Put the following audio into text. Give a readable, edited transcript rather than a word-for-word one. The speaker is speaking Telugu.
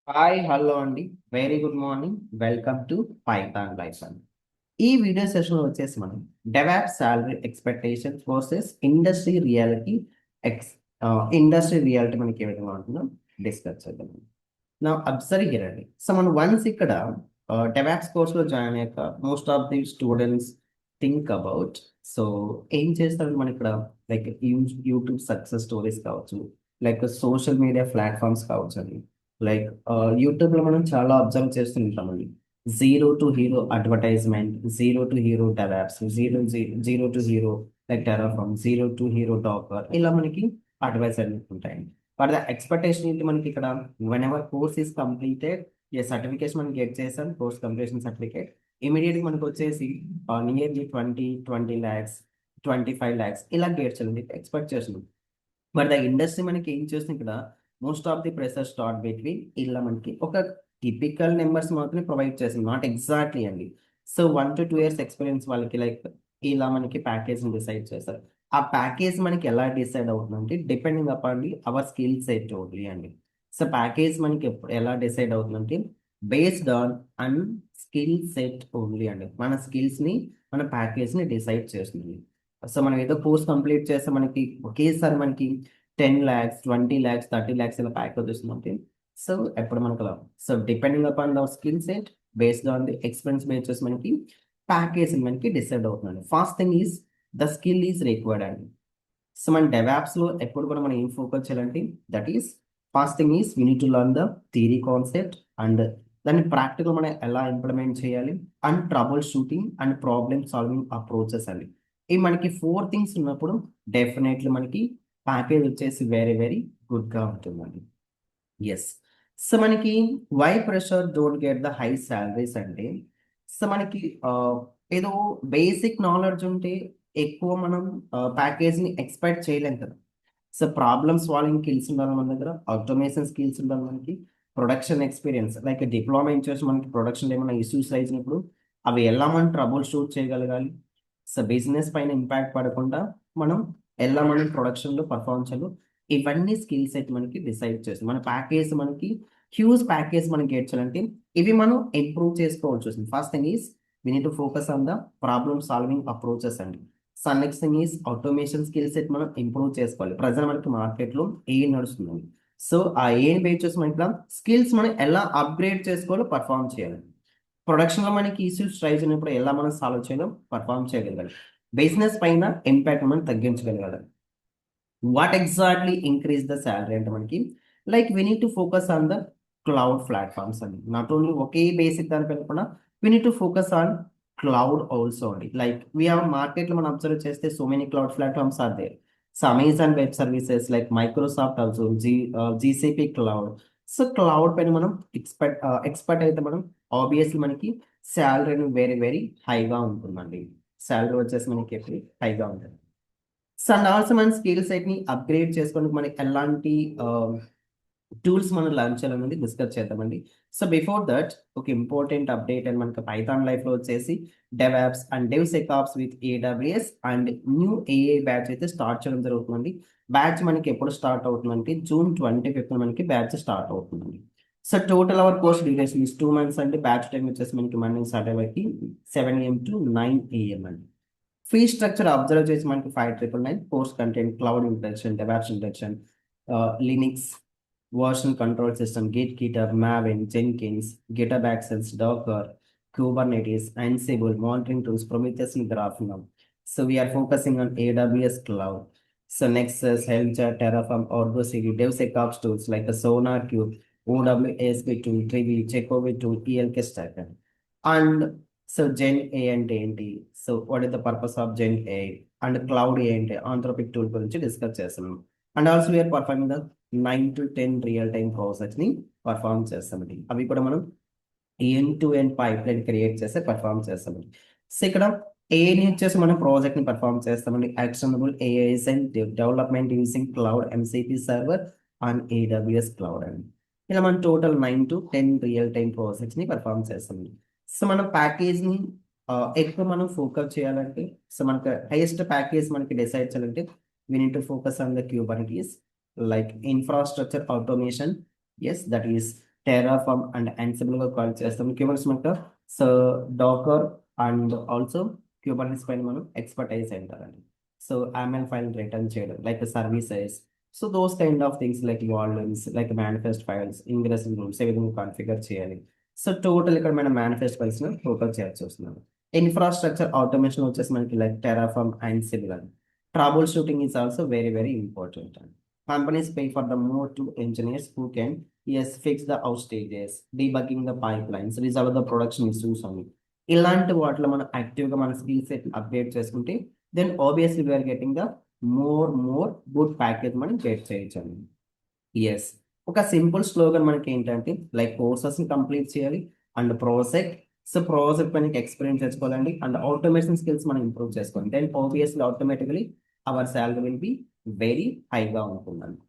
హాయ్ హలో అండి. Very good morning. Welcome to Python life అండి. ఈ వీడియో సెషన్ వచ్చేసి మనం DevOps salary expectations versus X industry reality మనకి ఏ విధంగా ఉంటుందో డిస్కస్ చేద్దాం. నా అబ్జర్వ్ హియర్ అండి. సో మనం వన్స్ ఇక్కడ డెవాప్స్ కోర్స్లో జాయిన్ అయ్యాక most of the students think about so ఏం చేస్తారంటే మనం ఇక్కడ లైక్ యూట్యూబ్ సక్సెస్ స్టోరీస్ కావచ్చు, లైక్ సోషల్ మీడియా ప్లాట్ఫామ్స్ కావచ్చు అండి. లైక్ యూట్యూబ్లో మనం చాలా observe చేస్తుంటామండి. Zero to hero advertisement, zero to hero DevOps, zero to hero like Terraform, zero to hero Docker, ఇలా మనకి అడ్వైజర్లు ఉంటాయండి. ఫర్ ద ఎక్స్పెక్టేషన్ ఏంటి మనకి ఇక్కడ, when ever course is completed, A certification మనం గెట్ చేసాం, కోర్స్ కంప్లీషన్ సర్టిఫికేట్ ఇమీడియట్గా మనకు వచ్చేసి నియర్లీ 20 lakhs, 25 lakhs ఇలా గెట్ చేయాలి ఎక్స్పెక్ట్ చేస్తున్నాం. బట్ ద ఇండస్ట్రీ మనకి ఏం చేస్తుంది ఇక్కడ, most of the pressure start between ఇలా మనకి ఒక టిపికల్ నెంబర్స్ మాత్రమే ప్రొవైడ్ చేస్తుంది, నాట్ ఎగ్జాక్ట్లీ అండి. సో 1 to 2 years ఎక్స్పీరియన్స్ వాళ్ళకి లైక్ ఇలా మనకి ప్యాకేజ్ని డిసైడ్ చేస్తారు. ఆ ప్యాకేజ్ మనకి ఎలా డిసైడ్ అవుతుందంటే depending upon the our skill set only అండి. సో ప్యాకేజ్ మనకి ఎలా డిసైడ్ అవుతుందంటే based on an skill set only అండి. మన స్కిల్స్ని మన ప్యాకేజ్ని డిసైడ్ చేస్తుంది. సో మనం ఏదో కోర్స్ కంప్లీట్ చేస్తే మనకి ఒకేసారి మనకి 10 lakhs, 20 lakhs, 30 lakhs ఇలా ప్యాకేజ్ వస్తుందంటే సో ఎప్పుడు మనకు అలా so depending upon the skill set based on the experience base మనకి ప్యాకేజ్ మనకి డిసైడ్ అవుతుందండి. First thing is the skill is required అండి. సో మన డెవాప్స్లో ఎప్పుడు కూడా మనం ఏం ఫోకస్ చేయాలంటే that is first thing is we need to learn the theory concept and దాన్ని ప్రాక్టికల్ మనం ఎలా ఇంప్లిమెంట్ చేయాలి and trouble shooting and problem solving approaches అండి. ఈ మనకి 4 things ఉన్నప్పుడు డెఫినెట్లీ మనకి ప్యాకేజ్ వచ్చేసి వెరీ వెరీ గుడ్గా ఉంటుందండి. ఎస్. సో మనకి why pressure don't get the high salaries అంటే సో మనకి ఏదో బేసిక్ నాలెడ్జ్ ఉంటే ఎక్కువ మనం ప్యాకేజ్ని ఎక్స్పెక్ట్ చేయలేం కదా. సో ప్రాబ్లమ్ సాల్వింగ్ స్కిల్స్ ఉండాలి మన దగ్గర, ఆటోమేషన్ స్కిల్స్ ఉండాలి మనకి, ప్రొడక్షన్ ఎక్స్పీరియన్స్ లైక్ డిప్లాయ్మెంట్ చేసి మనకి ప్రొడక్షన్ ఏమైనా ఇష్యూస్ అయినప్పుడు అవి ఎలా మనం ట్రబుల్ షూట్ చేయగలగాలి. సో బిజినెస్ పైన ఇంపాక్ట్ పడకుండా మనం ఎలా మనం ప్రొడక్షన్లో పర్ఫార్మ్ చేయాలి, ఇవన్నీ స్కిల్ సెట్ మనకి డిసైడ్ చేస్తుంది. మన ప్యాకేజ్ మనకి హ్యూజ్ ప్యాకేజ్ మనకి గెట్ చేయాలంటే ఇవి మనం ఇంప్రూవ్ చేసుకోవాల్సి వస్తుంది. First thing is we need to focus on the problem solving approaches అండి. So next thing is automation skill set మనం ఇంప్రూవ్ చేసుకోవాలి. ప్రజెంట్ మనకి మార్కెట్లో ఏం నడుస్తుంది, సో ఆ ఏం బేస్ చేసి మనకి స్కిల్స్ మనం ఎలా అప్గ్రేడ్ చేసుకోవాలో పర్ఫామ్ చేయాలి. ప్రొడక్షన్లో మనకి ఇష్యూస్ రైజ్ అయినప్పుడు ఎలా మనం సాల్వ్ చేయడం పర్ఫామ్ చేయగలగాలి. బిజినెస్ పైన ఇంపాక్ట్ మనం తగ్గించగలగాలి. What exactly increase the salary అంటే మనకి like we need to focus on the cloud platforms అండి. నాట్ ఓన్లీ ఒకే బేసిక్ దాని కాకుండా we need to focus on cloud also అండి. లైక్ వీ హ్యావ్ మార్కెట్లో మనం అబ్జర్వ్ చేస్తే so many cloud platforms are there. So Amazon Web Services like Microsoft also, GCP cloud. So cloud పైన మనం ఎక్స్పర్ట్ అయితే మనం ఆబ్వియస్లీ మనకి శాలరీ వెరీ వెరీ హైగా ఉంటుందండి. శాలరీ వచ్చేసి మనకి ఎప్పుడు హైగా ఉంటుంది. సో అండ్ ఆల్సో మన స్కిల్ సెట్ని అప్గ్రేడ్ చేసుకోవడానికి మనకి ఎలాంటి టూల్స్ మనం లర్న్ చేయాలనేది డిస్కస్ చేద్దామండి. సో బిఫోర్ దట్ ఒక ఇంపార్టెంట్ అప్డేట్ అండ్ మనకి పైథాన్ లైఫ్లో వచ్చేసి DevOps and DevSecOps with AWS and new AI batch అయితే స్టార్ట్ చేయడం జరుగుతుందండి. బ్యాచ్ మనకి ఎప్పుడు స్టార్ట్ అవుతుందంటే June 25th మనకి బ్యాచ్ స్టార్ట్ అవుతుందండి. So total our course duration is 2 months అండి. బ్యాచ్ టైం వచ్చేసి మనకి మార్నింగ్ స్టార్ట్ అయ్యేకి 7 AM to 9 AM అండి. ఫీ స్ట్రక్చర్ అబ్జర్వ్ చేసి మనకి 5,999 course content, cloud introduction, DevOps introduction, Linux version control system, Git Gitter, Maven, Jenkins, GitHub access, Docker, Kubernetes, ansible, monitoring tools, prometheus and grafana. So we are focusing on AWS cloud. So Nexus, Helmcha, Terraform, Argo CD, DevSecOps tools like the Sonar Cube, OWASP tool, Trivi, Checkovi tool, ELK stack. And so Gen A అంటే ఏంటి, so what is the purpose of Gen A and Claude A అంటే ఆంథ్రోపిక్ టూల్ గురించి డిస్కస్ చేస్తున్నాం. And also we're performing the 9 to 10 real time ప్రాసెస్ని పర్ఫార్మ్ చేస్తామండి. అవి కూడా మనం end to end pipeline create చేస్తే పర్ఫార్మ్ చేస్తామండి. సో ఇక్కడ ఏని వచ్చేసి మనం ప్రాజెక్ట్ని పర్ఫార్మ్ చేస్తామండి. Actionable AIs and development using Claude MCP server and AWS cloud అండి. ఇలా మనం టోటల్ 9 to 10 రియల్ టైమ్ ప్రాజెక్ట్స్ని పర్ఫార్మ్ చేస్తామండి. సో మన ప్యాకేజ్ని ఎక్కువ మనం ఫోకస్ చేయాలంటే, సో మనకు హైయెస్ట్ ప్యాకేజ్ మనకి డిసైడ్ చేయాలంటే we need to focus on the Kubernetes like infrastructure automation. Yes, that is Terraform and Ansible గా కాల్ చేస్తాం. క్యూబర్స్ మనకు so Docker and also Kubes పైన మనం ఎక్స్పర్టైజ్ అంటారండి. సో AML ఫైల్ రిటర్న్ చేయడం like services. So those kind of things like volumes like manifest files ingress rules ఏ విధంగా కాన్ఫిగర్ చేయాలి. సో టోటల్ ఇక్కడ మనం మేనిఫెస్ట్ ఫైల్స్ టోటల్ చేయాల్సి వస్తున్నాం. ఇన్ఫ్రాస్ట్రక్చర్ ఆటోమేషన్ వచ్చేసి మనకి లైక్ టెరాఫామ్ అండ్ సిబుల్ అని. Trouble shooting is also very very important అండి. Companies pay for the more to engineers who can, yes, fix the outages, debugging the pipelines, resolve the production issues అని. ఇలాంటి వాటిలో మనం యాక్టివ్గా మన స్కిల్ సెట్ అప్డేట్ చేసుకుంటే then obviously we're getting the more good package మనం గెట్ చేయొచ్చు అండి. ఎస్, ఒక సింపుల్ స్లోగన్ మనకి ఏంటంటే లైక్ కోర్సెస్ని కంప్లీట్ చేయాలి అండ్ ప్రాజెక్ట్. సో ప్రాజెక్ట్ మనకి ఎక్స్పీరియన్స్ చేసుకోవాలండి అండ్ ఆటోమేషన్ స్కిల్స్ మనం ఇంప్రూవ్ చేసుకోవాలి. Then obviously automatically our salary will be very హైగా ఉంటుందండి.